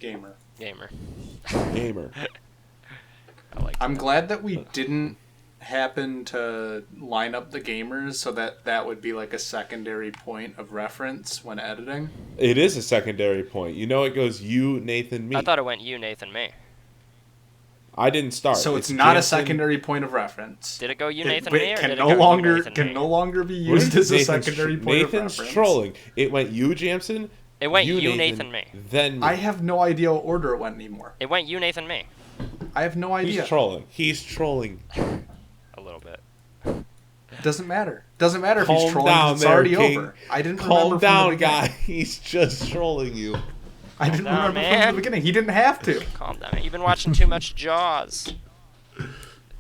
Gamer. Gamer. I'm glad that we didn't happen to line up the gamers so that would be like a secondary point of reference when editing. It is a secondary point. You know, it goes you, Nathan, me. I thought it went you, Nathan, me. I didn't start. So it's not a secondary point of reference. Did it go you, Nathan, me, or can did no it go longer you, Nathan, can me? no longer be used as a secondary point of reference. Nathan's trolling. It went you, Jamson. It went you, Nathan, me. Then me. I have no idea what order it went anymore. It went you, Nathan, me. I have no idea. He's trolling. A little bit. Doesn't matter. Doesn't matter if Calm he's trolling. down It's there, already King. over. I didn't Calm remember down, from the beginning. guy. He's just trolling you. I didn't down, remember man. from the beginning. He didn't have to. Calm down. You've been watching too much Jaws.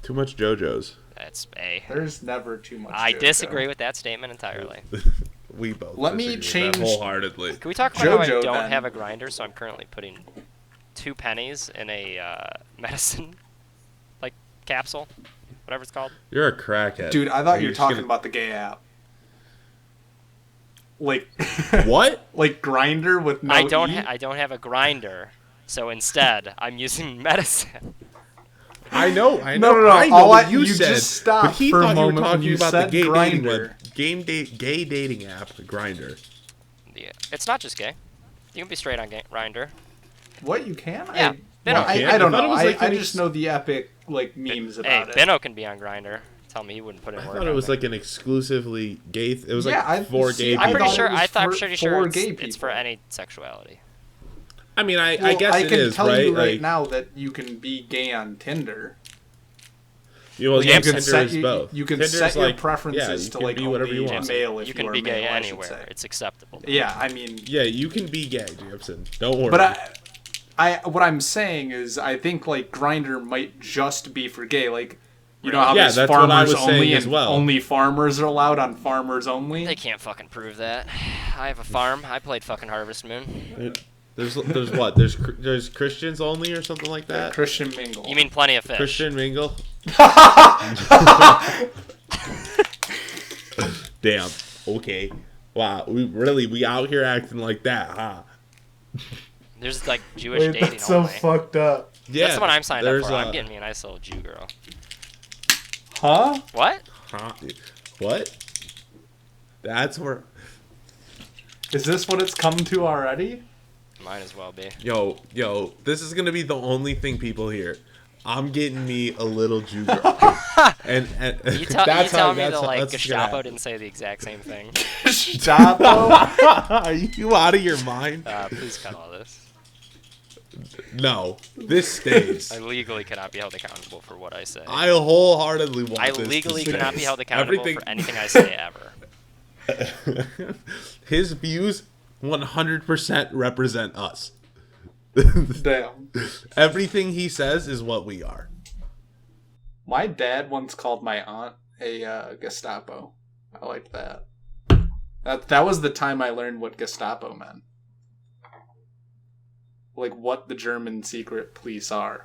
Too much JoJo's. That's A. There's never too much. I JoJo. disagree with that statement entirely. We both. Let me disagree with that change- wholeheartedly. Can we talk about how I JoJo, don't then. have a grinder, so I'm currently putting 2 pennies in a medicine, like, capsule, whatever it's called. You're a crackhead. Dude, I thought you were just talking gonna- about the gay app. Like What? Like Grinder with no I don't E? I don't have a grinder, so instead I'm using medicine. I know. No. I know All what you said. just stopped but he for a thought you were moment when talking you about the said gay dating Grindr. gay dating app, Grinder. Yeah. It's not just gay. You can be straight on Grinder. What, you can? Yeah, Benno I can. don't I thought know. it was like I an just know the epic like memes Hey, about it. Benno can be on Grinder. Tell me he wouldn't put in I work. thought it on was there. like an exclusively gay. It was Yeah, like for see, gay I I'm people. pretty thought sure. it was I'm for- pretty for sure gay it's for people. any sexuality. I mean, I Well, guess I it can is, tell right? you right Like, now that you can be gay on Tinder. you know, You can Tinder set is you- both. you can Tinder's set your like, preferences you to can like be whatever you only want. male if You you can are be gay male, I should anywhere. say. It's acceptable. Yeah, I mean, Yeah, you can be gay, Jepsen. Don't worry. but what I'm saying is, I think like Grinder might just be for gay. Like, you know how Yeah, there's that's what I farmers was saying only as and well. only farmers are allowed on farmers only. They can't fucking prove that. I have a farm. I played fucking Harvest Moon. There's what? There's Christians only or something like that. Christian mingle. You mean plenty of fish? Christian mingle. Damn. Okay. Wow. We out here acting like that, huh? There's like Jewish Wait, dating that's so only. fucked up. Yeah. That's what I'm signed up there's, for. I'm getting me a nice little Jew girl. Huh? What? Huh? What? That's where. Is this what it's come to already? Might as well be. Yo, this is gonna be the only thing people hear. I'm getting me a little Jew girl, and You tell that's how me that like that's Gestapo gonna didn't say the exact same thing. Gestapo? happen. Are you out of your mind? Please cut all this. No, this stays. I legally cannot be held accountable for what I say. I wholeheartedly want I this legally to stay. cannot be held accountable Everything- for anything I say ever. His views 100% represent us. Damn. Everything he says is what we are. My dad once called my aunt a Gestapo. I liked that. That was the time I learned what Gestapo meant. Like what the German secret police are.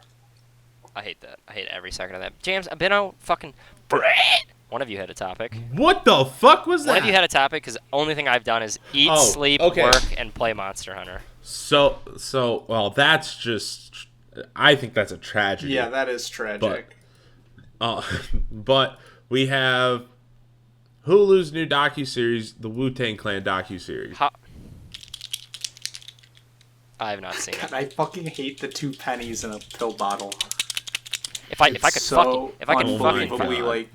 I hate that. I hate every second of that. James, I've been out fucking Brett. One of you had a topic. What the fuck was that? One of you had a topic because the only thing I've done is eat, Oh, sleep, okay. work, and play Monster Hunter. So, well, that's just. I think that's a tragedy. Yeah, that is tragic. But we have Hulu's new docuseries, the Wu-Tang Clan docuseries. I have not seen God, it. I fucking hate the 2 pennies in a pill bottle. If I could so fucking unbelievably, like,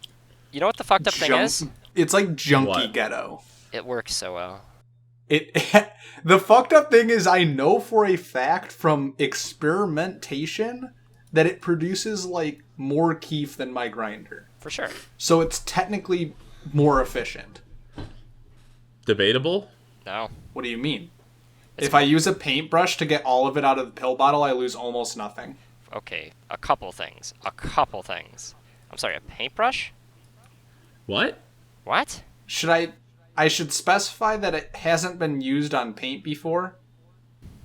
you know what the fucked up thing is? It's like junkie What? ghetto. It works so well. It the fucked up thing is I know for a fact from experimentation that it produces like more keef than my grinder. For sure. So it's technically more efficient. Debatable? No. What do you mean? If I use a paintbrush to get all of it out of the pill bottle, I lose almost nothing. Okay, a couple things. I'm sorry, a paintbrush? What? What? I should specify that it hasn't been used on paint before.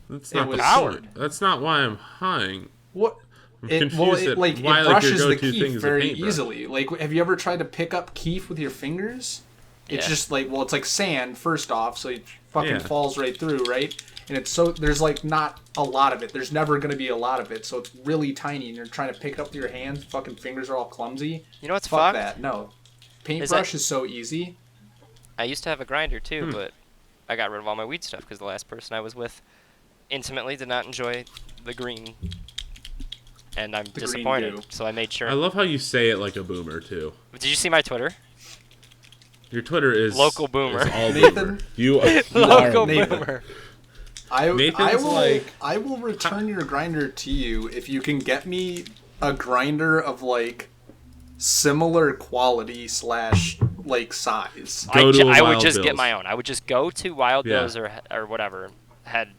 That's It not was- the point. That's not why I'm high. What? I'm It confused at like why it like brushes your the go-to thing keef is a very paintbrush. easily. Like, have you ever tried to pick up keef with your fingers? It's Yeah. just like, well, it's like sand first off, so it fucking Yeah. falls right through, right? and there's like not a lot of it. There's never gonna be a lot of it, so it's really tiny, and you're trying to pick it up with your hands. Fucking fingers are all clumsy. You know what's Fuck fucked? that. No, paintbrush is so easy. I used to have a grinder too, but I got rid of all my weed stuff because the last person I was with intimately did not enjoy the green, and I'm disappointed. So I made sure. I love how you say it like a boomer too. Did you see my Twitter? Your Twitter is local boomer. Is all Nathan, boomer. You are local Nathan. boomer. I will return your grinder to you if you can get me a grinder of like similar quality / like size. Go to a I would Wild just get Bill's. my own. I would just go to Wild Yeah. Bill's or whatever. Head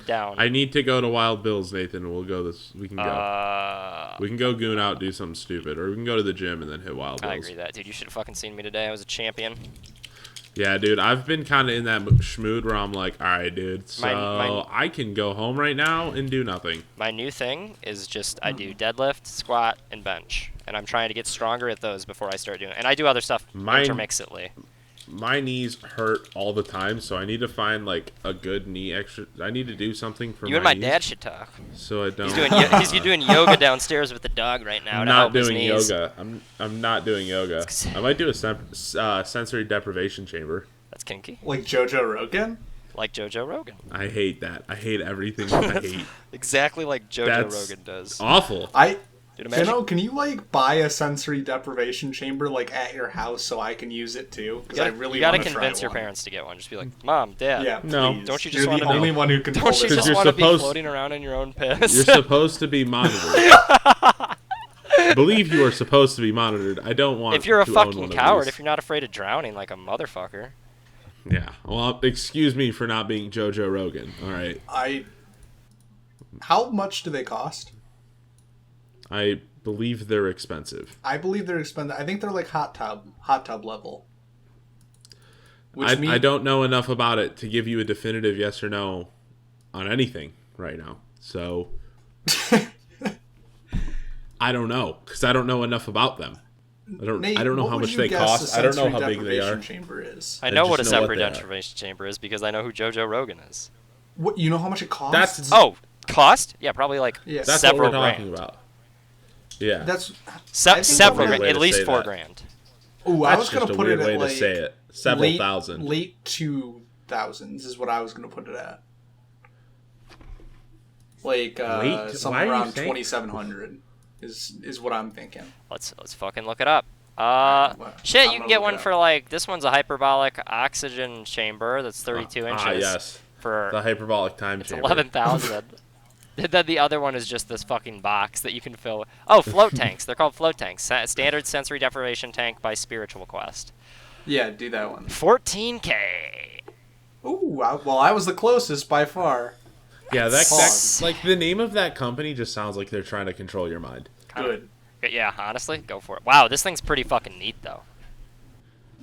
down. I need to go to Wild Bill's, Nathan. We'll go this. We can go. We can go goon out, do something stupid, or we can go to the gym and then hit Wild Bill's. I agree with that, dude. You should have fucking seen me today. I was a champion. Yeah, dude. I've been kind of in that schmood where I'm like, all right, dude. So I can go home right now and do nothing. My new thing is just I do deadlift, squat, and bench, and I'm trying to get stronger at those before I start doing it. And I do other stuff intermixedly. My knees hurt all the time, so I need to find like a good knee extra. I need to do something for You and my dad should talk. So I don't. He's doing yoga downstairs with the dog right now. I'm to not help his doing knees. yoga. I'm not doing yoga. I might do a sensory deprivation chamber. That's kinky. Like JoJo Rogan? Like JoJo Rogan. I hate that. I hate everything that I hate. Exactly like JoJo That's Rogan does. Awful. Dude, imagine. Finno, can you like buy a sensory deprivation chamber like at your house so I can use it too? Because I really want to try convince your one. parents to get one. Just be like, Mom, Dad. Yeah, No. please. Don't you just You're want the to only one who can pull Don't you this just off. want to be supposed- floating around in your own piss? You're supposed to be monitored. Believe you are supposed to be monitored. I don't want. If you're a to own fucking one of coward, these. if you're not afraid of drowning like a motherfucker. Yeah. Well, excuse me for not being JoJo Rogan. All right. How much do they cost? I believe they're expensive. I believe they're expensive. I think they're like hot tub level. I don't know enough about it to give you a definitive yes or no on anything right now. So I don't know because I don't know enough about them. Nate, I don't know what how would much you they guess cost. a I don't know how sensory big they are. deprivation chamber is. I know what a just know what separate they are. deprivation chamber is because I know who JoJo Rogan is. What, you know how much it costs? Cost? Yeah, probably like That's several what we're talking grand. about. Yeah. That's Several weird grand, way at to least say $4 that. grand. Ooh, I was That's gonna just a put weird it at way like to say it. Several thousand. Late 2000s is what I was gonna put it at. Like somewhere around 2700 is what I'm thinking. Let's fucking look it up. Shit, you can get one for like this one's a hyperbolic oxygen chamber that's 32 inches. Yes. For the hyperbolic time it's chamber. 11,000. Then the other one is just this fucking box that you can fill. Oh, float tanks. They're called float tanks. Standard sensory deprivation tank by Spiritual Quest. Yeah, do that one. 14K. Ooh, I was the closest by far. Yeah, that's like the name of that company just sounds like they're trying to control your mind. Good. Yeah, honestly, go for it. Wow, this thing's pretty fucking neat though.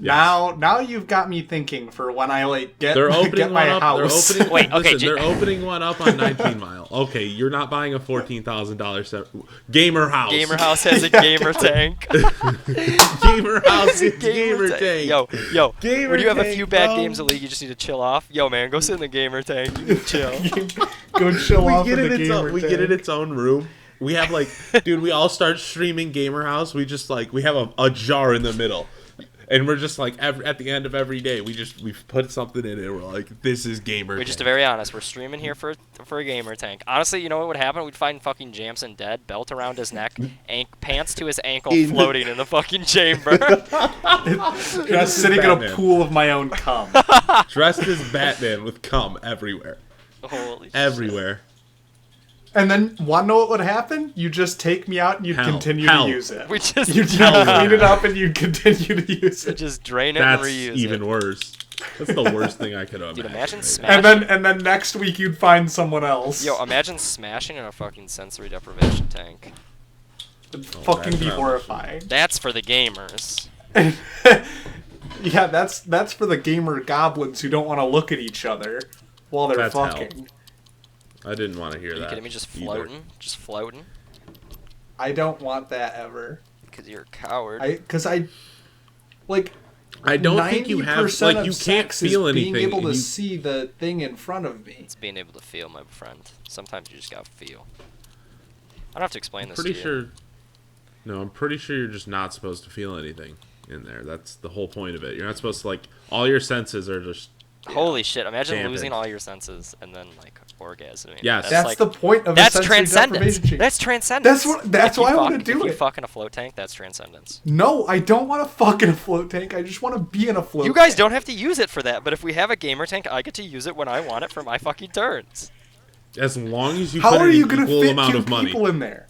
Yes. Now you've got me thinking for when I like get They're opening get my one up. house. They're opening. Wait, okay, listen, they're opening one up on 19 Mile. Okay, you're not buying a $14,000 gamer house. Gamer House has a gamer tank. Gamer house is gamer tank. Yo, Gamer when you have a tank, few bad bro. games of League, you just need to chill off. Yo, man, go sit in the gamer tank. You can chill. Go chill off We in the get gamer it its own room. We have like, dude, we all start streaming Gamer House. We just like we have a jar in the middle. And we're just like at the end of every day, we've put something in it. We're like, this is gamer. We're just very honest. We're streaming here for a gamer tank. Honestly, you know what would happen? We'd find fucking Jamson dead, belt around his neck, pants to his ankle, floating in the fucking chamber. Just sitting in a Batman. pool of my own cum. dressed as Batman with cum everywhere, Holy everywhere. And then, want to know what would happen? You just take me out and you'd Hell. continue Hell. to use it. We just You'd clean it up and you'd continue to use it. just drain it That's and reuse even it. worse. That's the worst thing I could imagine. Dude, imagine right smashing. And then next week you'd find someone else. Yo, imagine smashing in a fucking sensory deprivation tank. It'd fucking be that's horrifying. That's for the gamers. Yeah, that's for the gamer goblins who don't want to look at each other while they're That's hell. fucking. I didn't want to hear Are you that. kidding me? Just either. floating? Just floating? I don't want that ever. Because you're a coward. Because I, like, I don't think you have, like, you can't feel anything. Being able to see the thing in front of me. It's being able to feel, my friend. Sometimes you just gotta feel. I don't have to explain this to pretty you. sure. No, I'm pretty sure you're just not supposed to feel anything in there. That's the whole point of it. You're not supposed to, like, all your senses are just. Holy shit! Imagine dampened. losing all your senses and then like orgasming. Yes, that's like, the point of that's a sensory transcendence. deprivation. That's transcendence. That's why I want to do if it. You fuck in a float tank. That's transcendence. No, I don't want to fuck in a float tank. I just want to be in a float. You guys tank. don't have to use it for that. But if we have a gamer tank, I get to use it when I want it for my fucking turns. As long as you How put are an you gonna equal fit amount 2 of money. people in there?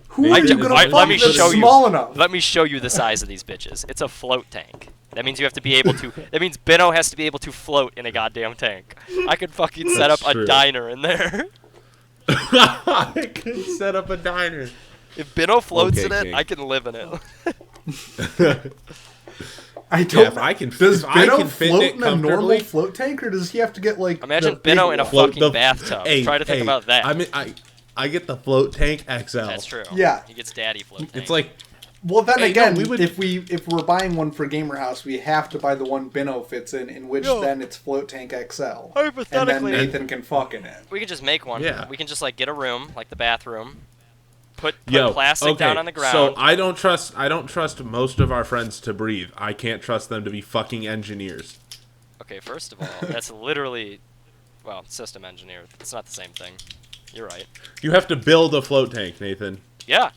Who are you gonna fuck let me that's show you. small enough? Let me show you the size of these bitches. It's a float tank. That means you have to be able to. That means Benno has to be able to float in a goddamn tank. I could fucking set up a diner in there. I could set up a diner. If Benno floats in it, King. I can live in it. I don't. Yeah, if I can, does if I Benno can fit float it in a normal comfortably, float tank, or does he have to get like? Imagine the Benno big in a one? fucking bathtub. Try to think about that. I mean, I get the float tank XL. That's true. Yeah. He gets daddy float tank. It's like. Well, then Hey, again, no, if we're buying one for Gamer House, we have to buy the one Benno fits in which then it's float tank XL. Hypothetically, and then Nathan can fuck in it. we could just make one. Yeah. We can just like get a room, like the bathroom. Put plastic down on the ground. So I don't trust most of our friends to breathe. I can't trust them to be fucking engineers. Okay, first of all, that's literally, well, system engineer. It's not the same thing. You're right. You have to build a float tank, Nathan. Yeah.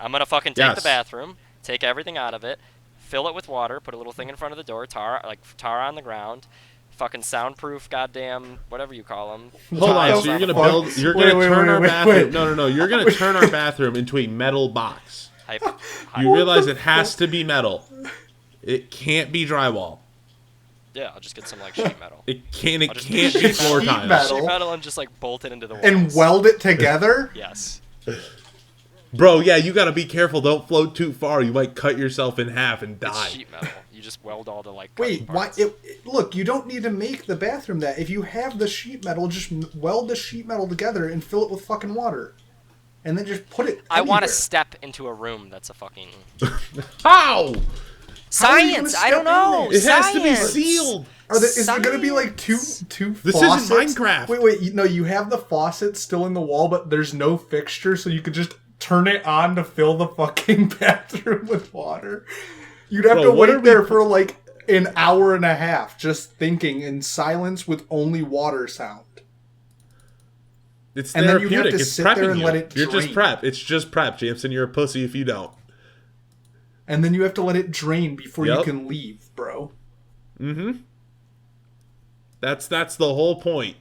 I'm gonna fucking take the Yes. bathroom, take everything out of it, fill it with water, put a little thing in front of the door, tar on the ground, fucking soundproof, goddamn, whatever you call them. Hold on, so you're gonna build? You're gonna turn our bathroom? No. You're gonna turn our bathroom into a metal box. You realize it has to be metal. It can't be drywall. Yeah, I'll just get some like sheet metal. It can't be sheet floor metal. tiles. Sheet metal and just like bolt it into the walls. And weld it together. Yes. Bro, yeah, you gotta be careful. Don't float too far. You might cut yourself in half and die. It's sheet metal. You just weld all the like. Wait, why? parts. Look, you don't need to make the bathroom that. If you have the sheet metal, just weld the sheet metal together and fill it with fucking water, and then just put it. I want to anywhere. step into a room that's a fucking How? How are you science. gonna I don't step in know. there? It has to be Science. sealed. Is there going to be like two This faucets? isn't Minecraft. Wait, no, you have the faucet still in the wall, but there's no fixture, so you could just turn it on to fill the fucking bathroom with water. You'd have to wait there for like an hour and a half just thinking in silence with only water sound. It's And then therapeutic. you have to It's sit there prepping and you. let it You're just drain. prep. It's just prep, Jameson. You're a pussy if you don't. And then you have to let it drain before you Yep. can leave, bro. Mm-hmm. That's the whole point.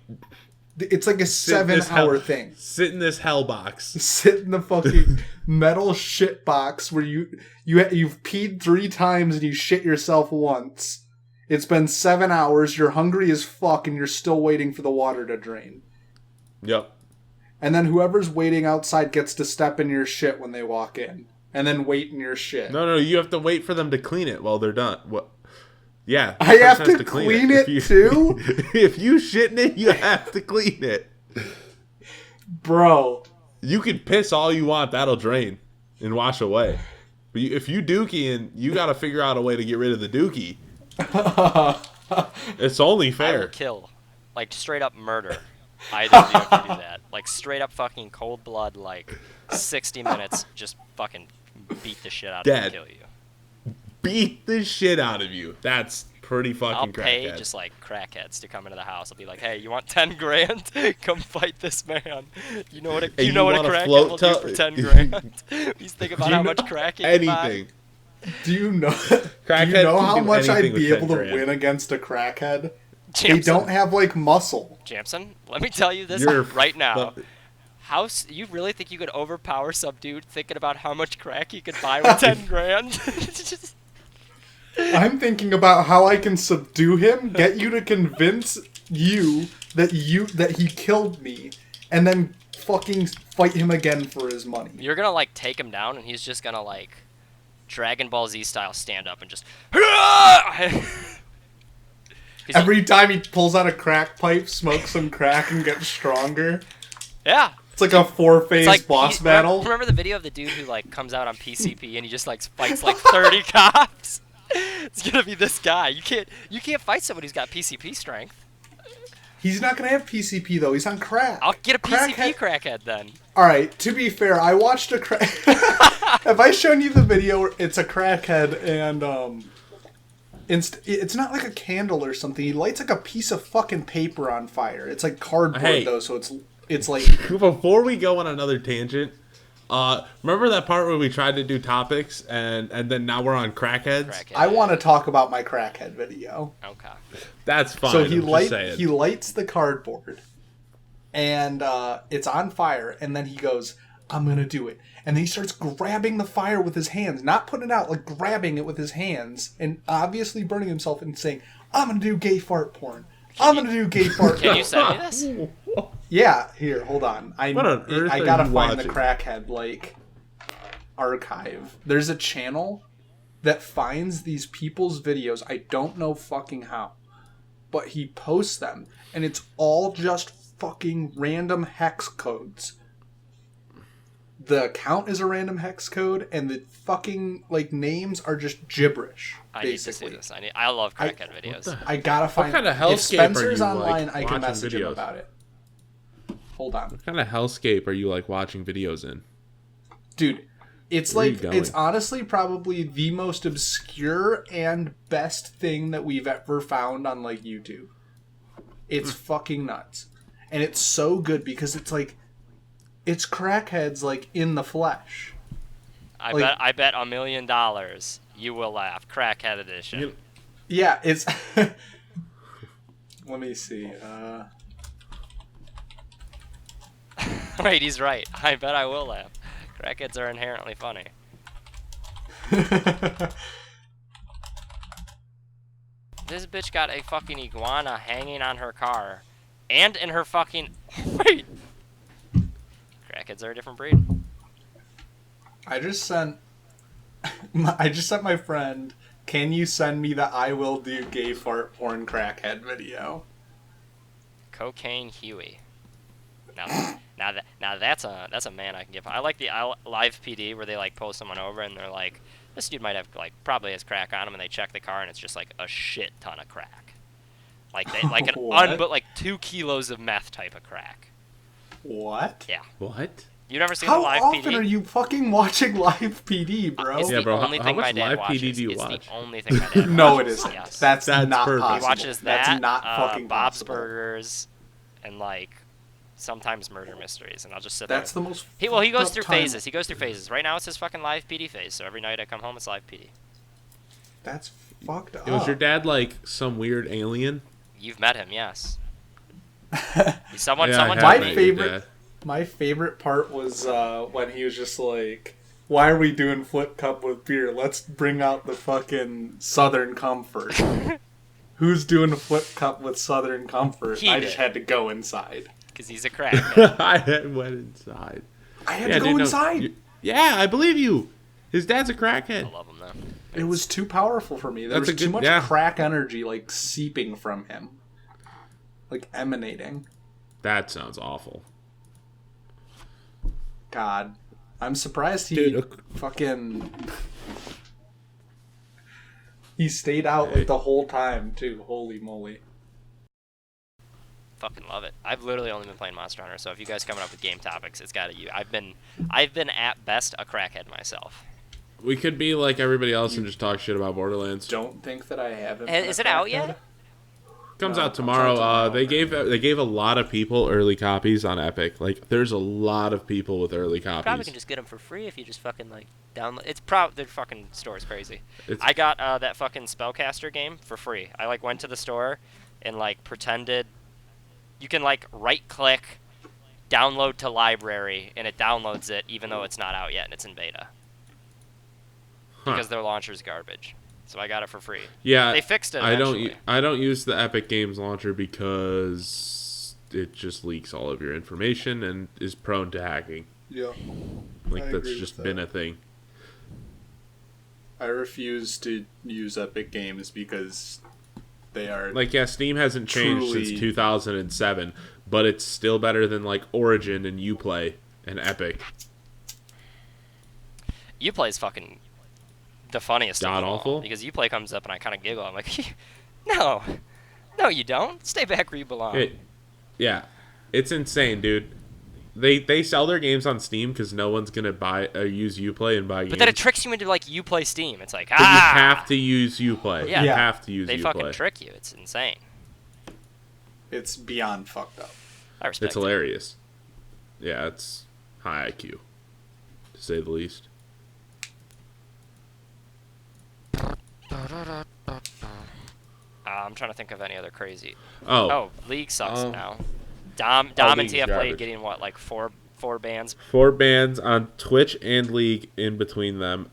It's like a Sit in this 7-hour thing. Sit in this hell box. Sit in the fucking metal shit box where you've peed 3 times and you shit yourself once. It's been 7 hours, you're hungry as fuck, and you're still waiting for the water to drain. Yep. And then whoever's waiting outside gets to step in your shit when they walk in. And then wait in your shit. No, you have to wait for them to clean it while they're done. What? Yeah. I the have person to has clean it If too? If you shit in it, you have to clean it. Bro. You can piss all you want. That'll drain and wash away. But if you dookie and you got to figure out a way to get rid of the dookie. It's only I fair. will kill, like straight up murder. Either of you have to do that. Like straight up fucking cold blood, like 60 minutes, just fucking beat the shit out of you Dead. and kill you. Beat the shit out of you. That's pretty fucking I'll pay crackhead. just like crackheads to come into the house. I'll be like, hey, you want 10 grand? Come fight this man. You know what a, Hey, you know what a want a crackhead float will do to- for 10 grand? Please think about Do you how know much crack he can buy. Anything. Do you know Crackhead how can do much I'd anything be with able 10 to grand. win against a crackhead? They Jamson, don't have like muscle. Jamson, let me tell you this You're right now. fu- You really think you could overpower some dude thinking about how much crack he could buy with 10 grand? I'm thinking about how I can subdue him, get you to convince you that he killed me, and then fucking fight him again for his money. You're gonna like take him down, and he's just gonna like Dragon Ball Z style stand up and just. He's Every time he pulls out a crack pipe, smokes some crack, and gets stronger. yeah. It's like a 4-phase It's like boss battle. Remember the video of the dude who like comes out on PCP and he just like fights like 30 cops? It's gonna be this guy. You can't fight somebody who's got PCP strength. He's not gonna have PCP though. He's on crack. I'll get a PCP crackhead then. All right. To be fair, I watched a crack. Have I shown you the video? Where it's a crackhead and it's not like a candle or something. He lights like a piece of fucking paper on fire. It's like cardboard though, so it's like. Before we go on another tangent, remember that part where we tried to do topics and then now we're on crackheads? I want to talk about my crackhead video. Okay. That's fine. So he lights the cardboard, and it's on fire, and then he goes, "I'm gonna do it," and then he starts grabbing the fire with his hands, not putting it out, like grabbing it with his hands, and obviously burning himself and saying, "I'm gonna do gay fart porn. I'm gonna do gay fart porn." Can you send me this? Yeah, here, hold on. I gotta find the crackhead archive. There's a channel that finds these people's videos. I don't know fucking how, but he posts them, and it's all just fucking random hex codes. The account is a random hex code, and the fucking names are just gibberish. I need to see this. I love crackhead videos. I gotta find. What kind of hellscape if Spencer's are you online, I can message him videos? about it. Hold on. What kind of hellscape are you watching videos in? Dude, it's it's honestly probably the most obscure and best thing that we've ever found on YouTube. It's fucking nuts. And it's so good because it's crackheads in the flesh. I bet $1 million you will laugh. Crackhead edition. Yeah, it's let me see. Wait, he's right. I bet I will laugh. Crackheads are inherently funny. This bitch got a fucking iguana hanging on her car. And in her fucking... Wait! Crackheads are a different breed. I just sent my friend, "Can you send me the I will do gay fart porn crackhead video?" Cocaine Huey. Now that's a man I can give. I like the live PD where they pull someone over and they're like, this dude might have probably has crack on him, and they check the car and it's just a shit ton of crack. But 2 kilos of meth type of crack. What? Yeah. What? You never seen the live PD? How often are you fucking watching live PD, bro? It's the only thing my dad watches. PD do you it's watch? the only thing my dad watches. No, it isn't. Yes. That's not perfect. possible. He watches that. That's not fucking Bob's possible. Burgers, and sometimes murder mysteries, and I'll just sit That's there. the most. He goes through time. phases. He goes through phases. Right now it's his fucking live PD phase. So every night I come home, it's live PD. That's fucked up. Was your dad some weird alien? You've met him, yes. My favorite part was when he was just like, "Why are we doing flip cup with beer? Let's bring out the fucking Southern Comfort." Who's doing a flip cup with Southern Comfort? I just had to go inside. Because he's a crackhead. I went inside. I had to go inside. Yeah, I believe you. His dad's a crackhead. I love him though. It was too powerful for me. There was too much crack energy seeping from him. Emanating. That sounds awful. God. I'm surprised he fucking... He stayed out the whole time, too. Holy moly. Fucking love it. I've literally only been playing Monster Hunter, so if you guys coming up with game topics, it's gotta you. I've been at best a crackhead myself. We could be like everybody else and just talk shit about Borderlands. Don't think that I haven't. Is it out yet? Comes out tomorrow. They gave a lot of people early copies on Epic. There's a lot of people with early copies. You probably can just get them for free if you just fucking download. Their fucking store is crazy. I got that fucking Spellcaster game for free. I went to the store and pretended. You can right click, download to library, and it downloads it even though it's not out yet and it's in beta. Because their launcher's garbage. So I got it for free. Yeah, they fixed it. I don't use the Epic Games launcher because it just leaks all of your information and is prone to hacking. Yeah, that's just been a thing. I refuse to use Epic Games because they are Steam hasn't changed since 2007, but it's still better than Origin and Uplay and Epic. Uplay is fucking the funniest God of them all, awful? because Uplay comes up and I kind of giggle. I'm like, no, you don't. Stay back where you belong. Yeah, it's insane, dude. They sell their games on Steam because no one's gonna use Uplay and buy games. But then it tricks you into like Uplay Steam. It's like But you have to use Uplay. Yeah. You have to use They Uplay. fucking trick you. It's insane. It's beyond fucked up. I respect It's hilarious. Yeah, it's high IQ, to say the least. I'm trying to think of any other crazy. Oh, League sucks now. Dom and League's TF garbage. getting what, like four bans? 4 bans on Twitch and League in between them.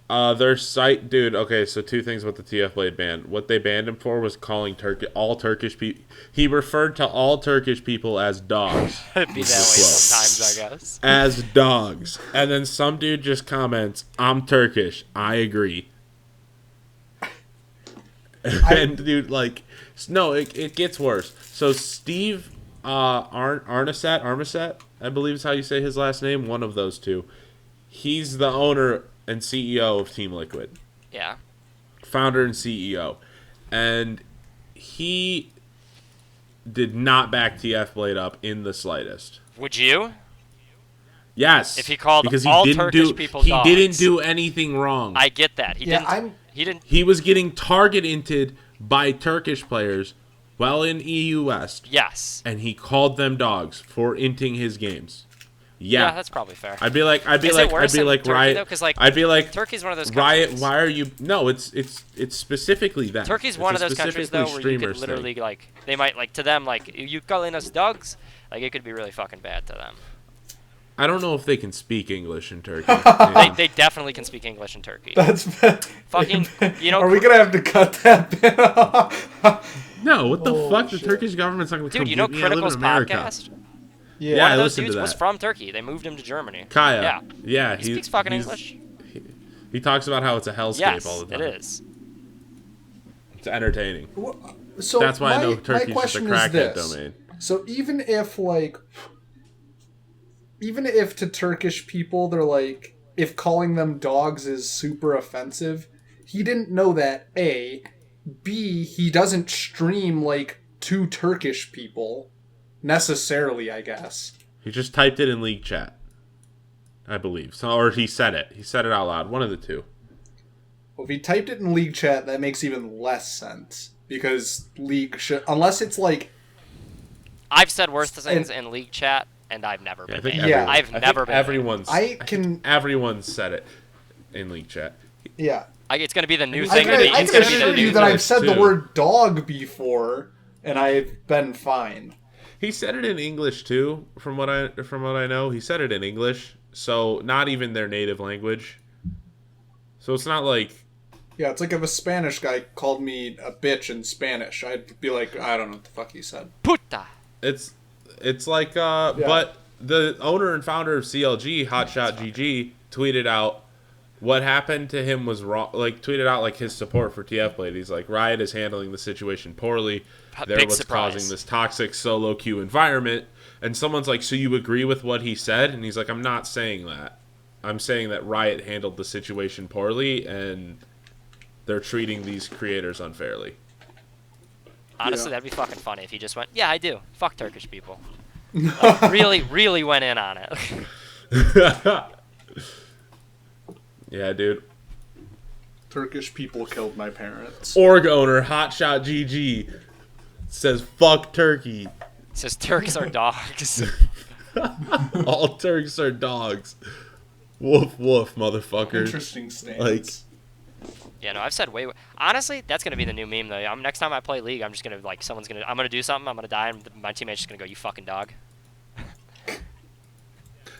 Their site, dude. Okay, so 2 things with the TF Blade ban. What they banned him for was calling all Turkish people. He referred to all Turkish people as dogs. It'd be that way sometimes, I guess. As dogs, and then some dude just comments, "I'm Turkish. I agree." And dude, like, no, it gets worse. So Steve Armiset, I believe is how you say his last name. One of those two. He's the owner and CEO of Team Liquid. Yeah. Founder and CEO. And he did not back TF Blade up in the slightest. Would you? Yes. If he called because all didn't Turkish people he dogs. didn't do anything wrong. I get that. He didn't. He was getting targeted by Turkish players while in EU West. Yes. And he called them dogs for inting his games. Yeah, that's probably fair. I'd be like Turkey, Riot. though? 'Cause, like, I'd be like Turkey's one of those Riot. countries. Why are you? No, it's specifically that. Turkey's one of those countries though where you could literally like they might like to them like you calling us dogs, like it could be really fucking bad to them. I don't know if they can speak English in Turkey. They definitely can speak English in Turkey. That's fucking. Are we gonna have to cut that bit off? No, what the fuck? Shit. The Turkish government's not gonna come. Dude, you know Critical's podcast? Yeah, one of I those listened dudes to that. was from Turkey. They moved him to Germany. Kaya. Yeah. He speaks fucking English. He talks about how it's a hellscape all the time. It is. It's entertaining. So that's why I know Turkey's just a crackhead domain. So even if to Turkish people they're like, if calling them dogs is super offensive, he didn't know that, A. B, he doesn't stream like to Turkish people necessarily, I guess. He just typed it in League chat, I believe. So, or he said it. He said it out loud. One of the two. Well, if he typed it in League chat, that makes even less sense. Because League should... Unless it's like... I've said worse things in League chat, and I've never been banned. Yeah. I've never been everyone's, banned. Everyone's said it in League chat. Yeah. It's going to be the new thing. I can assure you that I've said the word dog before, and I've been fine. He said it in English too, from what I know. He said it in English, so not even their native language. So it's not like... Yeah, it's like if a Spanish guy called me a bitch in Spanish, I'd be like, I don't know what the fuck he said. Puta! It's like, but the owner and founder of CLG, Hotshot GG, tweeted out what happened to him was wrong. Like, tweeted out like his support for TF Blade. He's like, Riot is handling the situation poorly. They're what's causing this toxic solo queue environment. And someone's like, so you agree with what he said? And he's like, I'm not saying that. I'm saying that Riot handled the situation poorly and they're treating these creators unfairly. Honestly, that'd be fucking funny if he just went, yeah, I do. Fuck Turkish people. Like, really went in on it. Yeah, dude. Turkish people killed my parents. Org owner, Hotshot GG, says, fuck Turkey. Says Turks are dogs. All Turks are dogs. Woof, woof, motherfuckers. Interesting stance. Like, yeah, no, I've said way... Honestly, that's going to be the new meme, though. Next time I play League, I'm just going to, like, I'm going to do something, I'm going to die, and my teammate's just going to go, you fucking dog.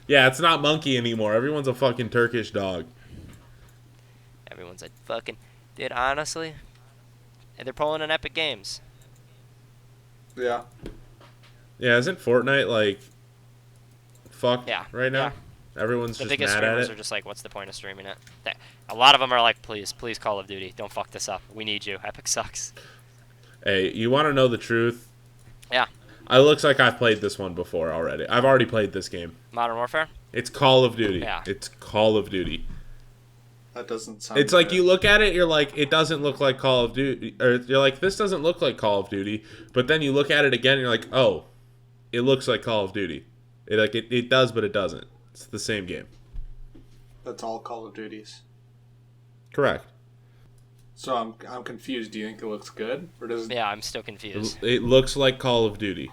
Yeah, it's not monkey anymore. Everyone's a fucking Turkish dog. Everyone's like, fucking... Dude, honestly, they're pulling in Epic Games. Yeah. Yeah, isn't Fortnite, like, fucked right now? Yeah. Everyone's the just biggest mad at streamers it. are just like, what's the point of streaming it? A lot of them are like, please Call of Duty, don't fuck this up. We need you. Epic sucks. Hey, you want to know the truth? Yeah. It looks like I've played this one before already. I've already played this game. Modern Warfare? It's Call of Duty. Yeah. It's Call of Duty. That doesn't sound It's like you look at it, you're like, it doesn't look like Call of Duty. Or you're like, this doesn't look like Call of Duty. But then you look at it again, and you're like, oh, it looks like Call of Duty. It does, but it doesn't. It's the same game. That's all Call of Duties. Correct. So I'm confused. Do you think it looks good, or does? Yeah, I'm still confused. It looks like Call of Duty.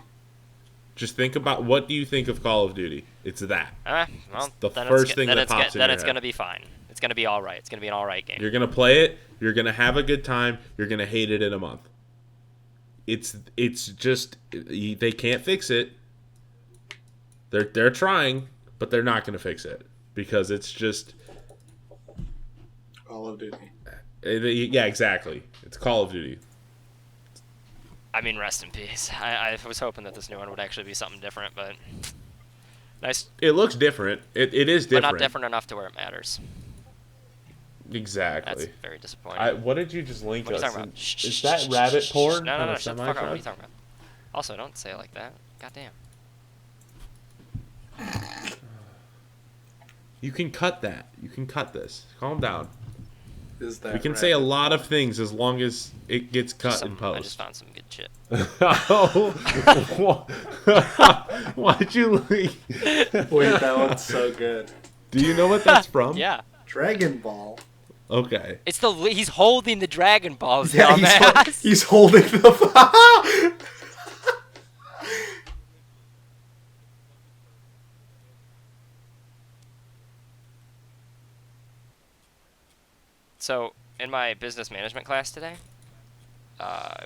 Just think about, what do you think of Call of Duty? It's that. Well, it's the first thing that pops in your head. Then it's gonna be fine. It's gonna be all right. It's gonna be an all right game. You're gonna play it. You're gonna have a good time. You're gonna hate it in a month. It's just, they can't fix it. They're trying, but they're not gonna fix it because it's just Call of Duty. Yeah, exactly. It's Call of Duty. I mean, rest in peace. I was hoping that this new one would actually be something different, but nice. It looks different. It is different. But not different enough to where it matters. Exactly. That's very disappointing. What did you just link us? What are you talking about? Is that rabbit porn? No, shut the fuck up. What are you talking about? Also, don't say it like that. Goddamn. You can cut that. You can cut this. Calm down. Is that we can say a lot of things as long as it gets cut in post. I just found some good shit. Why'd you leave? Wait, that one's so good. Do you know what that's from? Yeah. Dragon Ball. Okay. It's he's holding the Dragon Balls, dumbass. He's holding the. So, in my business management class today,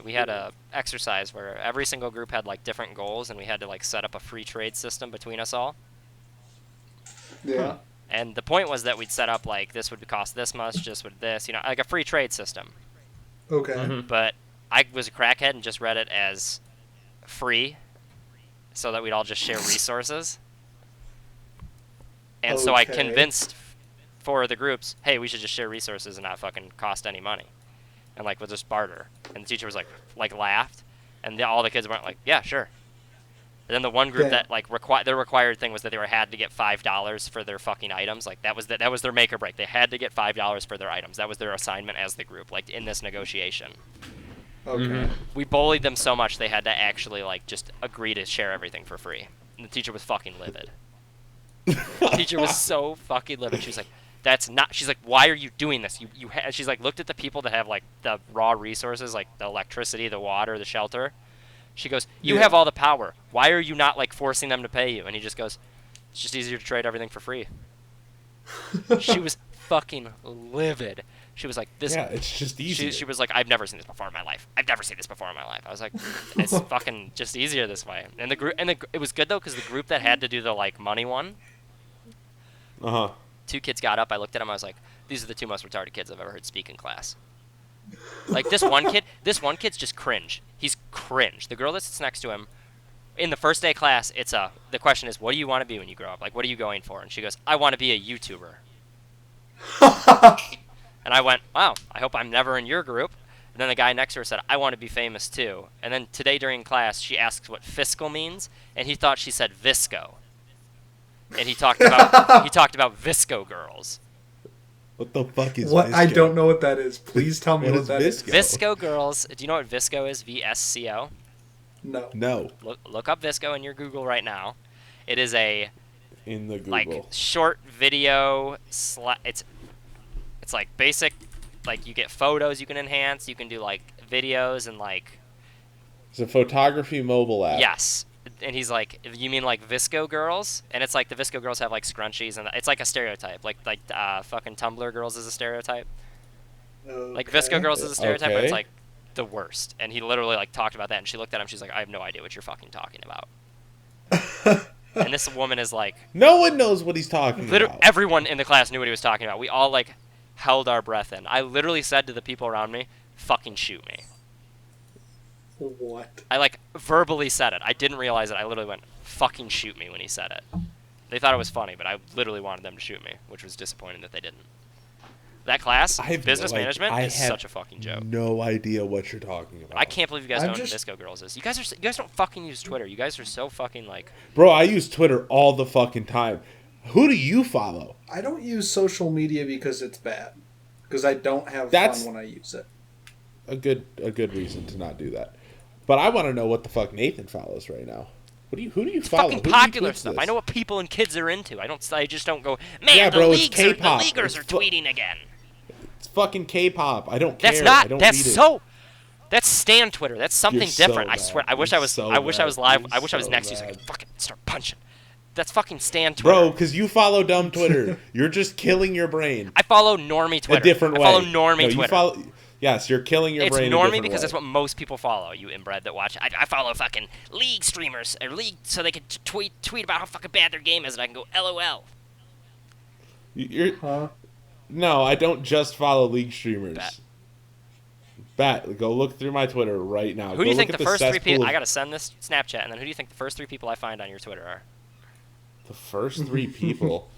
we had a exercise where every single group had like different goals, and we had to like set up a free trade system between us all. Yeah. And the point was that we'd set up like this would cost this much, just with this, like a free trade system. Okay. Mm-hmm. But I was a crackhead and just read it as free, so that we'd all just share resources. And so I convinced 4 of the groups, hey, we should just share resources and not fucking cost any money, and like we'll just barter. And the teacher was like laughed, and all the kids went like, yeah, sure. And then the one group that like their required thing was that they had to get $5 for their fucking items. Like that was their make or break. They had to get $5 for their items. That was their assignment as the group, like in this negotiation. Okay. Mm-hmm. We bullied them so much they had to actually like just agree to share everything for free. And the teacher was fucking livid. The teacher was so fucking livid. She was like, that's not. She's like, why are you doing this? She's like, looked at the people that have like the raw resources, like the electricity, the water, the shelter. She goes, you have all the power. Why are you not like forcing them to pay you? And he just goes, it's just easier to trade everything for free. She was fucking livid. She was like, this. Yeah, it's just easier. She was like, I've never seen this before in my life. I've never seen this before in my life. I was like, it's fucking just easier this way. And it was good though, because the group that had to do the like money one. 2 kids got up. I looked at them. I was like, these are the 2 most retarded kids I've ever heard speak in class. Like this one kid's just cringe. He's cringe. The girl that sits next to him, in the first day class, the question is, what do you want to be when you grow up? Like, what are you going for? And she goes, I want to be a YouTuber. And I went, wow, I hope I'm never in your group. And then the guy next to her said, I want to be famous too. And then today during class, she asked what fiscal means, and he thought she said visco. And he talked about visco girls. What the fuck is what? Visco? I don't know what that is. Please tell me what that is. Visco girls. Do you know what visco is? VSCO? No. Look up visco in your Google right now. It is a in the Google like short video. It's like basic. Like you get photos you can enhance. You can do like videos and like. It's a photography mobile app. Yes. And he's like, you mean like Visco girls? And it's like the Visco girls have like scrunchies, and it's like a stereotype. Like fucking Tumblr girls is a stereotype. Okay. Like Visco girls is a stereotype, but it's like the worst. And he literally like talked about that, and she looked at him. She's like, I have no idea what you're fucking talking about. And this woman is like, no one knows what he's talking about. Everyone in the class knew what he was talking about. We all like held our breath in. I literally said to the people around me, fucking shoot me. What? I like verbally said it. I didn't realize it. I literally went, fucking shoot me when he said it. They thought it was funny, but I literally wanted them to shoot me, which was disappointing that they didn't. That class, business management, is such a fucking joke. No idea what you're talking about. I can't believe you guys don't know what Visco Girls is. You guys don't fucking use Twitter. You guys are so fucking like. Bro, I use Twitter all the fucking time. Who do you follow? I don't use social media because it's bad. Because I don't have fun when I use it. A good reason to not do that. But I want to know what the fuck Nathan follows right now. Who do you follow? Fucking popular stuff. I know what people and kids are into. I just don't go, man, yeah, bro, the leaguers are tweeting again. It's fucking K-pop. I don't care. That's not. I don't That's read so. That's Stan Twitter. That's something different. I swear. I wish I was. So I wish I was live. I wish I was next to you so I could fucking start punching. That's fucking Stan Twitter. Bro, because you follow dumb Twitter. You're just killing your brain. I follow normie Twitter. A different way. I follow normie Twitter. Yes, you're killing your brain. It's normie because that's what most people follow. You inbred that watch. I follow fucking league streamers or league so they can tweet about how fucking bad their game is, and I can go LOL. No, I don't just follow league streamers. Go look through my Twitter right now. Who do you think the first 3 people? I gotta send this Snapchat, and then who do you think the first 3 people I find on your Twitter are? The first 3 people.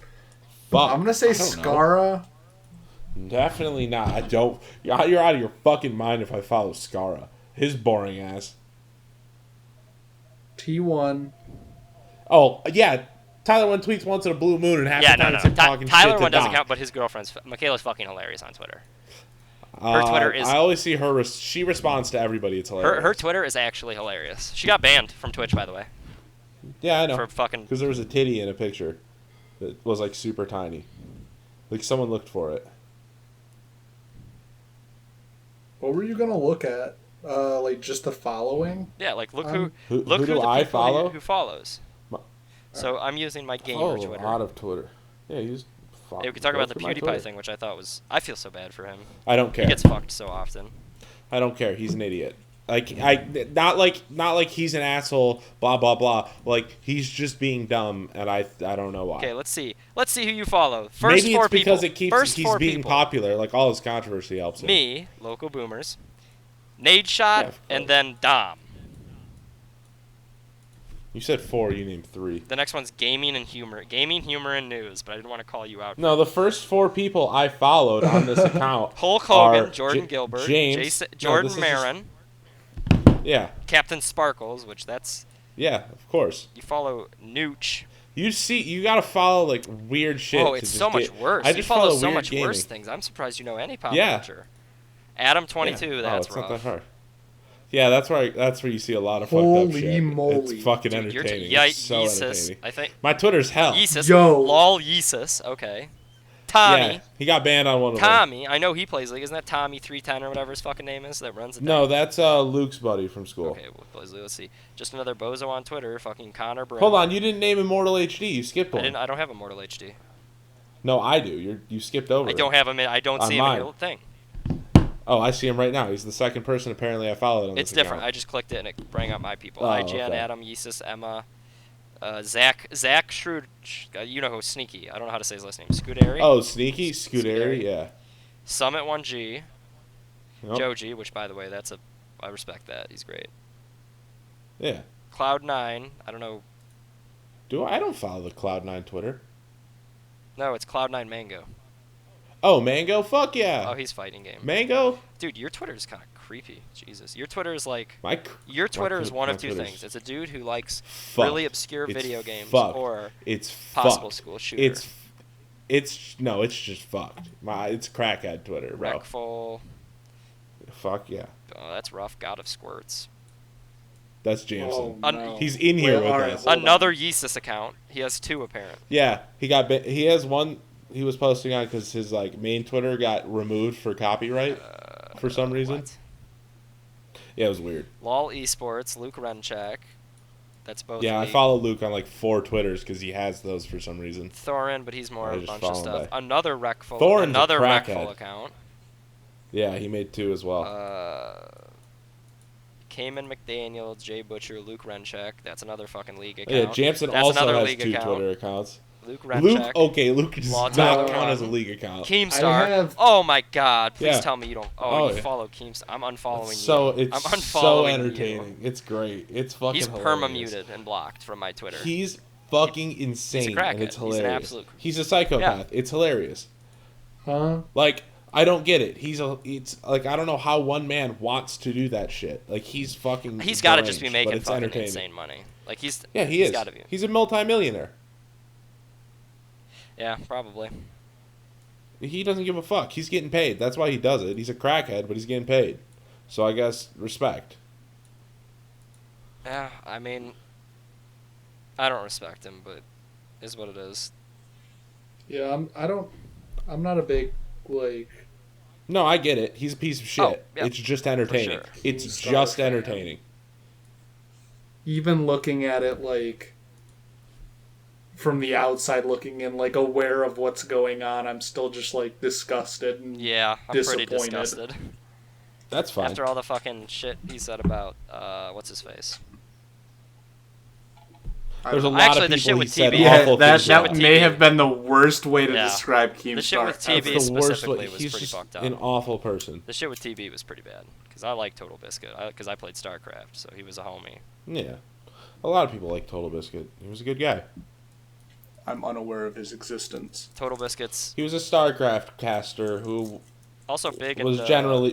Fuck. I'm gonna say Scara. Definitely not. I don't. You're out of your fucking mind if I follow Scara. His boring ass. T1. Oh yeah, Tyler one tweets once in a blue moon and half the time he's talking Tyler shit one to doesn't Doc. count, but his girlfriend's Michaela's fucking hilarious on Twitter. Her Twitter is. I always see her. She responds to everybody. It's hilarious. Her Twitter is actually hilarious. She got banned from Twitch, by the way. Yeah, I know. For fucking. Because there was a titty in a picture that was like super tiny. Like someone looked for it. What were you gonna look at? Like just the following? Yeah, like look who who do the I people follow? who follows. So I'm using my gamer Twitter. A lot of Twitter. Yeah, use. Yeah, we could talk about the PewDiePie thing, which I thought was. I feel so bad for him. I don't care. He gets fucked so often. I don't care. He's an idiot. Like not like he's an asshole. Blah blah blah. Like he's just being dumb, and I don't know why. Okay, let's see who you follow. First Maybe 4 it's because people. he's being popular. Like all his controversy helps him. Me, local boomers, Nade Shot, and then Dom. You said 4. You named 3. The next one's gaming, humor, and news. But I didn't want to call you out. No, the first 4 people I followed on this account Hulk Hogan, are Jordan Gilbert, James, Jordan Marin. Yeah. Captain Sparkles, which that's. Yeah, of course. You follow Nooch. You gotta follow like weird shit. Oh, it's so much worse. You follow so much worse things. I'm surprised you know any pop culture. Adam 22, that's rough. Not that hard. Yeah, that's where you see a lot of fucked up shit. Holy moly. It's fucking entertaining. It's so entertaining. I think. My Twitter's hell. Yeesus. Yo. Lol Yeesus. Okay. Tommy. Yeah, he got banned on one of them. Tommy. I know he plays League. Isn't that Tommy 310 or whatever his fucking name is that runs it? No, that's Luke's buddy from school. Okay, well, let's see. Just another bozo on Twitter. Fucking Connor Brown. Hold on, you didn't name Immortal HD. You skipped one. I don't have Immortal HD. No, I do. You skipped over. I don't have him. I don't see him in the thing. Oh, I see him right now. He's the second person apparently I followed on It's this different. account. I just clicked it and it brought up my people. Oh, IGN, okay. Adam, Yeesus, Emma, Zach Shrewd. You know who? Sneaky. I don't know how to say his last name. Scuderi. Oh, Sneaky? Scuderi, yeah. Summit 1G. Yep. Joji, which by the way, I respect that. He's great. Yeah. Cloud9. I don't know. I don't follow the Cloud9 Twitter. No, it's Cloud9 Mango. Oh, Mango? Fuck yeah. Oh, he's fighting game. Mango? Dude, your Twitter is kind of creepy. Jesus. Your Twitter is like... Your Twitter is one of two things. It's a dude who likes really obscure video games or possible school shooter. No, it's just fucked. It's crackhead Twitter, bro. Wreckful. Fuck yeah. Oh, that's rough. God of Squirts. That's Jameson. Oh, no. He's in here with us. Another Yeesus account. He has 2 apparent. Yeah, he has one he was posting on because his main Twitter got removed for copyright for some reason. What? Yeah, it was weird. LOL Esports, Luke Renchak. That's both. Yeah, I follow Luke on 4 Twitters because he has those for some reason. Thorin, but he's more of a bunch of stuff. By. Another Wreckful. Thorin's another a Wreckful account. Yeah, he made 2 as well. Cayman McDaniel, Jay Butcher, Luke Renchak. That's another fucking league account. Yeah, Jameson also has 2 Twitter accounts. Luke Renchak. Luke does not count as a league account. Keemstar. Oh my God! Please tell me you don't. Oh, you follow Keemstar. I'm unfollowing you. It's I'm unfollowing so entertaining. You. It's great. It's fucking. He's hilarious. perma-muted and blocked from my Twitter. He's fucking insane. He's a crackhead. And it's hilarious. He's an absolute. He's a psychopath. Yeah. It's hilarious. Huh? I don't get it. It's I don't know how one man wants to do that shit. He's fucking. He's got to just be making fucking insane money. Yeah, he is. Gotta be. He's a multimillionaire. Yeah, probably. He doesn't give a fuck. He's getting paid. That's why he does it. He's a crackhead, but he's getting paid. So I guess respect. Yeah, I mean, I don't respect him, but is what it is. Yeah, I'm not a big, like... No, I get it. He's a piece of shit. Oh, yeah, it's just entertaining. sure. It's just entertaining. Even looking at it, like, from the outside looking in, like, aware of what's going on, I'm still just, like, disgusted and Yeah, I'm pretty disgusted. That's fine. After all the fucking shit he said about, what's his face? There's a lot of people he said awful things that may have been the worst way to describe Keemstar. The shit with TV specifically was pretty fucked up. An awful person. The shit with TV was pretty bad. Because I like Total Biscuit. Because I played StarCraft, so he was a homie. Yeah. A lot of people like Total Biscuit. He was a good guy. I'm unaware of his existence. Total Biscuits. He was a StarCraft caster who also big was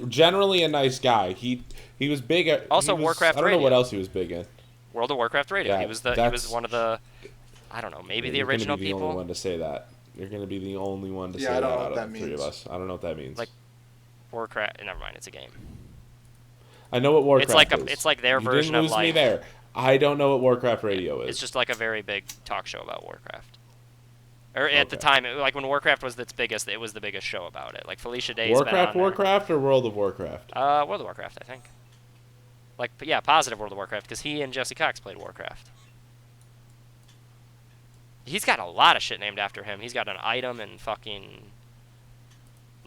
generally a nice guy. He was big at also Warcraft Radio. I don't know what else he was big in. World of Warcraft Radio. Yeah, he was one of the, I don't know, maybe the original people. You're going to be the only one to say that. You're going to be the only one to say that out of the three of us. I don't know what that means. Like Warcraft. Never mind. It's a game. I know what Warcraft is. It's like their version of like. You didn't lose me there. I don't know what Warcraft Radio is. It's just like a very big talk show about Warcraft. Or at the time, like when Warcraft was its biggest, it was the biggest show about it. Like Felicia Day's Warcraft or World of Warcraft? World of Warcraft, I think. Like, yeah, positive World of Warcraft, because he and Jesse Cox played Warcraft. He's got a lot of shit named after him. He's got an item in fucking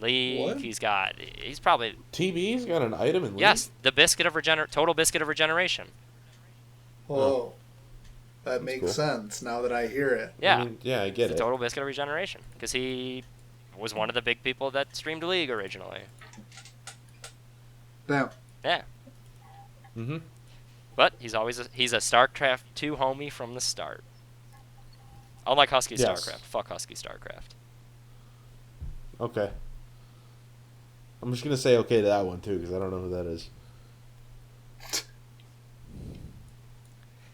League. What? He's probably... TB's got an item in League? Yes, the Biscuit of Total Biscuit of Regeneration. Oh, that makes sense now that I hear it. Yeah. I get it. Total Biscuit of Regeneration, because he was one of the big people that streamed League originally. Damn. Yeah. Mm-hmm. But he's a StarCraft 2 homie from the start. Unlike Husky StarCraft. Fuck Husky StarCraft. Okay. I'm just gonna say okay to that one too, because I don't know who that is.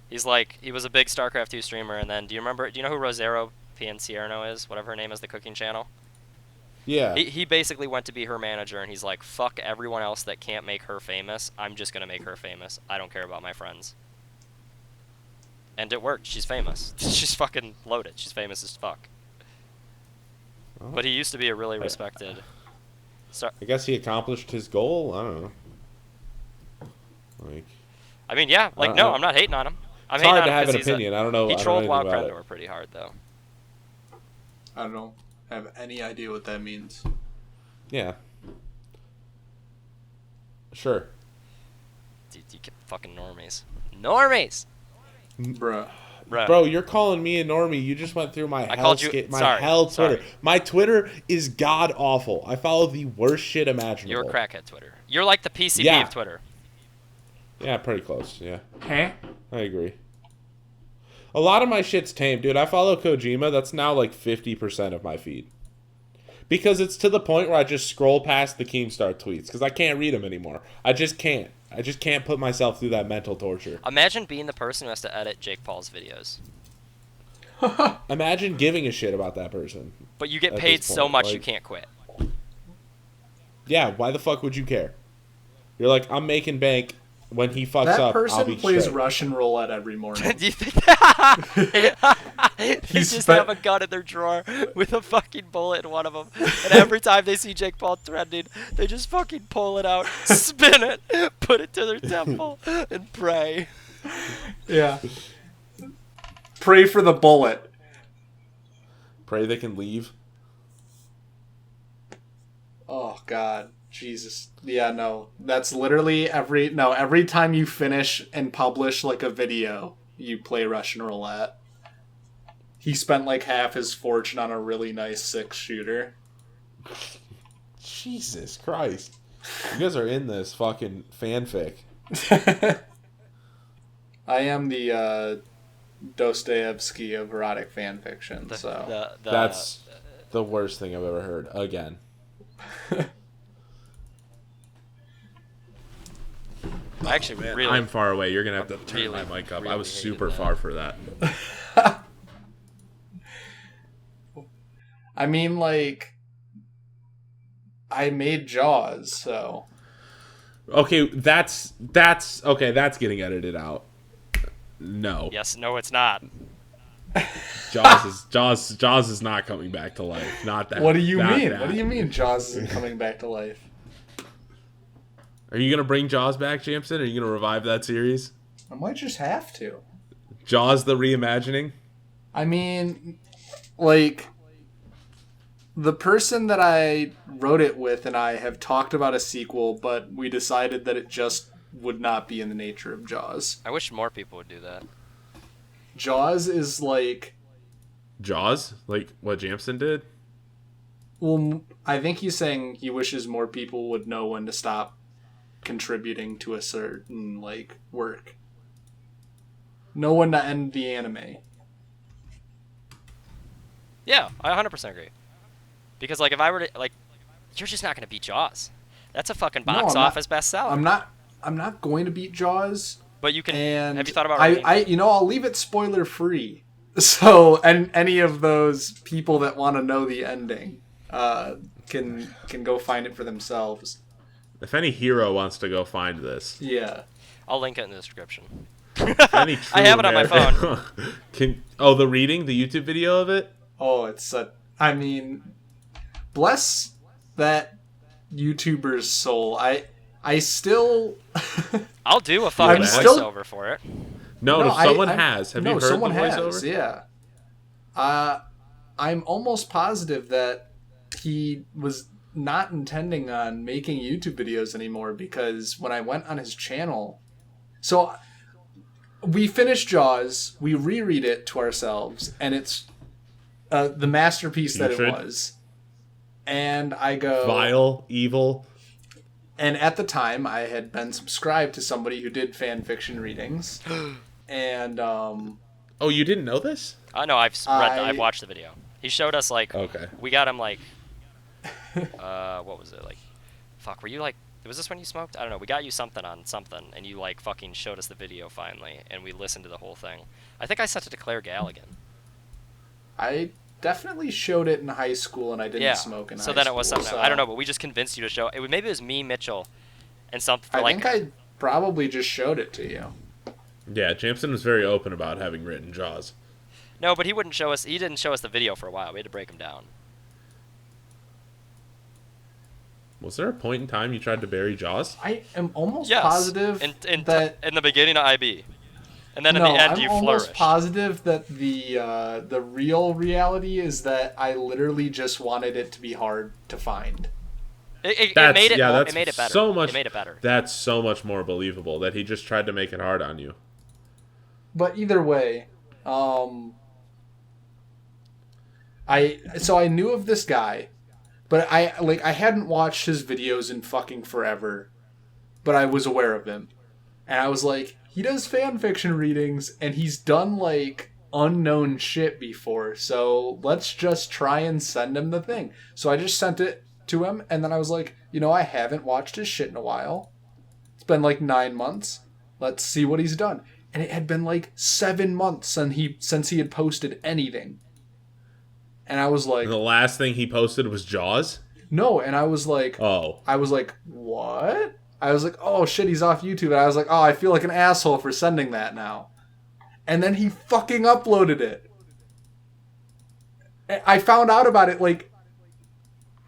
He was a big StarCraft 2 streamer, and then do you know who Rosero Piancierno is? Whatever her name is, the cooking channel? Yeah. He basically went to be her manager, and he's like, fuck everyone else that can't make her famous. I'm just going to make her famous. I don't care about my friends. And it worked. She's famous. She's fucking loaded. She's famous as fuck. Oh. But he used to be a really respected... I guess he accomplished his goal? I don't know. I mean, yeah. I'm not hating on him. It's hard to have an opinion. I don't know. He trolled Wild Predator pretty hard, though. I don't know. Have any idea what that means. Yeah. Sure. Dude, you get fucking normies. Normies! Bruh. Bro, you're calling me a normie. You just went through my hell Twitter. Sorry. My Twitter is god awful. I follow the worst shit imaginable. You're a crackhead Twitter. You're like the PCB of Twitter. Yeah, pretty close. Yeah. Huh? I agree. A lot of my shit's tame, dude. I follow Kojima. That's now like 50% of my feed. Because it's to the point where I just scroll past the Keemstar tweets. Because I can't read them anymore. I just can't. I just can't put myself through that mental torture. Imagine being the person who has to edit Jake Paul's videos. Imagine giving a shit about that person. But you get paid so much you can't quit. Yeah, why the fuck would you care? You're like, I'm making bank. When he fucks that up, person I'll be plays straight. Russian roulette every morning. Do you think that? They just have a gun in their drawer with a fucking bullet in one of them, and every time they see Jake Paul trending, they just fucking pull it out, spin it, put it to their temple, and pray. Yeah. Pray for the bullet. Pray they can leave. Oh God. Jesus. Yeah, no. That's literally every time you finish and publish like a video, you play Russian roulette. He spent like half his fortune on a really nice 6-shooter. Jesus Christ. You guys are in this fucking fanfic. I am the Dostoevsky of erotic fanfiction, so that's the worst thing I've ever heard. Again. Actually, I'm far away. You're gonna have to turn my mic up. I was super far for that. I mean, like, I made Jaws, so. Okay, that's okay. That's getting edited out. No. Yes, no, it's not. Jaws is not coming back to life. Not that. What do you mean? That. What do you mean Jaws isn't coming back to life? Are you gonna bring Jaws back, Jameson? Are you gonna revive that series? I might just have to. Jaws the reimagining? I mean, like, the person that I wrote it with and I have talked about a sequel, but we decided that it just would not be in the nature of Jaws. I wish more people would do that. Jaws is like... Jaws? Like what Jameson did? Well, I think he's saying he wishes more people would know when to stop contributing to a certain, like, work. Know when to end the anime. Yeah, I 100% agree. Because, like, if I were to, like, you're just not going to beat Jaws. That's a fucking box office bestseller. I'm not going to beat Jaws. But you can, and have you thought about writing? I'll leave it spoiler free. So, and any of those people that want to know the ending, can go find it for themselves. If any hero wants to go find this. Yeah. I'll link it in the description. I have it on my phone. The reading, the YouTube video of it? Oh, I mean, bless that YouTuber's soul. I still... I'll do a fucking voiceover for it. No, someone has. Have you heard someone the voiceover? Has, yeah. I'm almost positive that he was not intending on making YouTube videos anymore, because when I went on his channel... So, we finished Jaws, we reread it to ourselves, and it's the masterpiece that it was. And I go... Vile, evil... And at the time, I had been subscribed to somebody who did fan fiction readings, and Oh, you didn't know this? No, I've watched the video. He showed us, like, okay. We got him, like, what was it, like, fuck, were you, like, was this when you smoked? I don't know, we got you something on something, and you, like, fucking showed us the video finally, and we listened to the whole thing. I think I sent it to Claire Galligan. I definitely showed it in high school, and I didn't smoke in high school. So then it was something. I don't know, but we just convinced you to show it. Maybe it was me, Mitchell, and something. I think I probably just showed it to you. Yeah, Jameson was very open about having written Jaws. No, but he wouldn't show us. He didn't show us the video for a while. We had to break him down. Was there a point in time you tried to bury Jaws? I am almost positive that in the beginning of IB. And then in the end, you flourished. I'm almost positive that the real reality is that I literally just wanted it to be hard to find. It made it better. So much, it made it better. That's so much more believable that he just tried to make it hard on you. But either way, I knew of this guy, but I hadn't watched his videos in fucking forever, but I was aware of him, and I was like, he does fan fiction readings, and he's done, like, unknown shit before, so let's just try and send him the thing. So I just sent it to him, and then I was like, I haven't watched his shit in a while. It's been, like, 9 months. Let's see what he's done. And it had been, like, 7 months since he had posted anything. And I was like... And the last thing he posted was Jaws? No, and I was like... Oh. I was like, what? I was like, oh shit, he's off YouTube. And I was like, oh, I feel like an asshole for sending that now. And then he fucking uploaded it. I found out about it, like,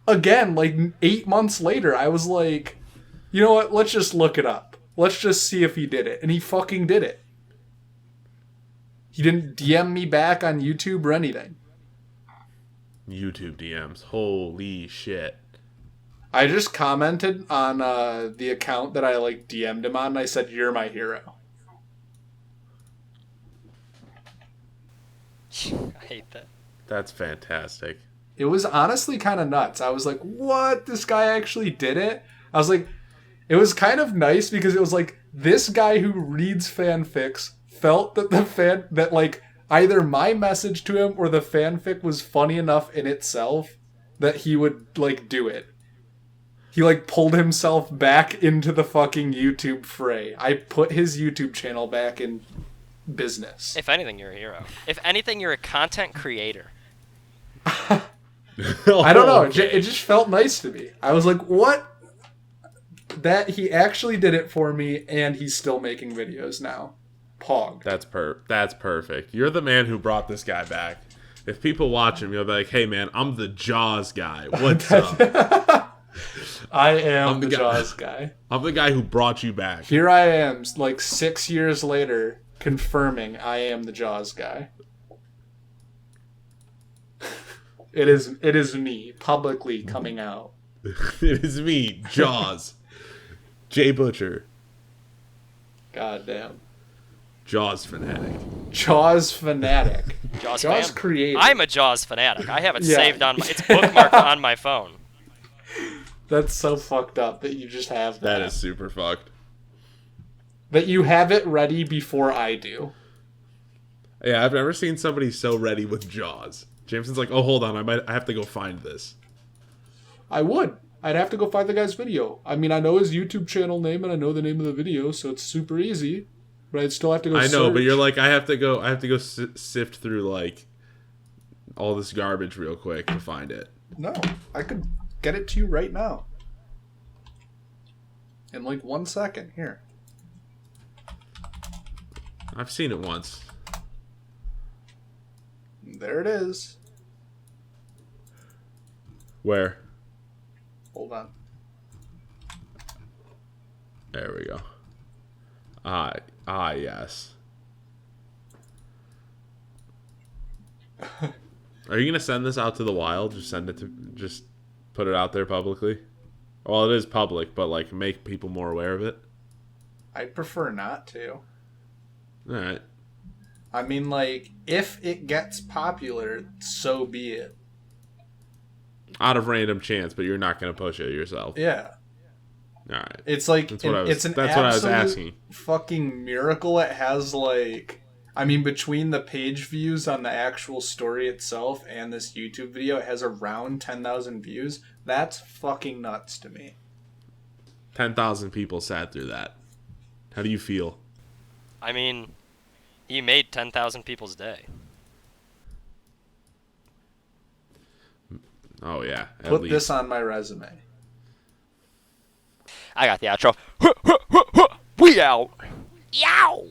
again, like 8 months later. I was like, you know what? Let's just look it up. Let's just see if he did it. And he fucking did it. He didn't DM me back on YouTube or anything. YouTube DMs. Holy shit. I just commented on the account that I, like, DM'd him on, and I said, you're my hero. I hate that. That's fantastic. It was honestly kind of nuts. I was like, what? This guy actually did it? I was like, it was kind of nice because it was like, this guy who reads fanfics felt that like, either my message to him or the fanfic was funny enough in itself that he would, like, do it. He, like, pulled himself back into the fucking YouTube fray. I put his YouTube channel back in business. If anything, you're a hero. If anything, you're a content creator. I don't know. Okay. It just felt nice to me. I was like, what? That he actually did it for me, and he's still making videos now. Pog. That's perfect. You're the man who brought this guy back. If people watch him, you'll be like, hey, man, I'm the Jaws guy. What's up? I am the Jaws guy. I'm the guy who brought you back. Here I am, like 6 years later, confirming I am the Jaws guy. It is me, publicly coming out. It is me, Jaws. Jay Butcher. Goddamn. Jaws fanatic. Jaws fanatic. Jaws creative. I'm a Jaws fanatic. I have it saved on it's bookmarked on my phone. That's so fucked up that you just have that. That is super fucked. That you have it ready before I do. Yeah, I've never seen somebody so ready with Jaws. Jameson's like, oh, hold on, I have to go find this. I would. I'd have to go find the guy's video. I mean, I know his YouTube channel name and I know the name of the video, so it's super easy. But I'd still have to go I know, search. but you're like, I have to go sift through, like, all this garbage real quick to find it. No, I could get it to you right now. In like 1 second. Here. I've seen it once. There it is. Where? Hold on. There we go. Yes. Are you gonna send this out to the wild? Just put it out there publicly? Well, it is public, but like make people more aware of it. I'd prefer not to. All right. I mean, like, if it gets popular, so be it. Out of random chance, but you're not gonna push it yourself. Yeah. All right. It's like that's what I was asking. Fucking miracle. It has like, I mean, between the page views on the actual story itself and this YouTube video, it has around 10,000 views. That's fucking nuts to me. 10,000 people sat through that. How do you feel? I mean, he made 10,000 people's day. Oh yeah. Put this on my resume. I got the outro. We out. Yow.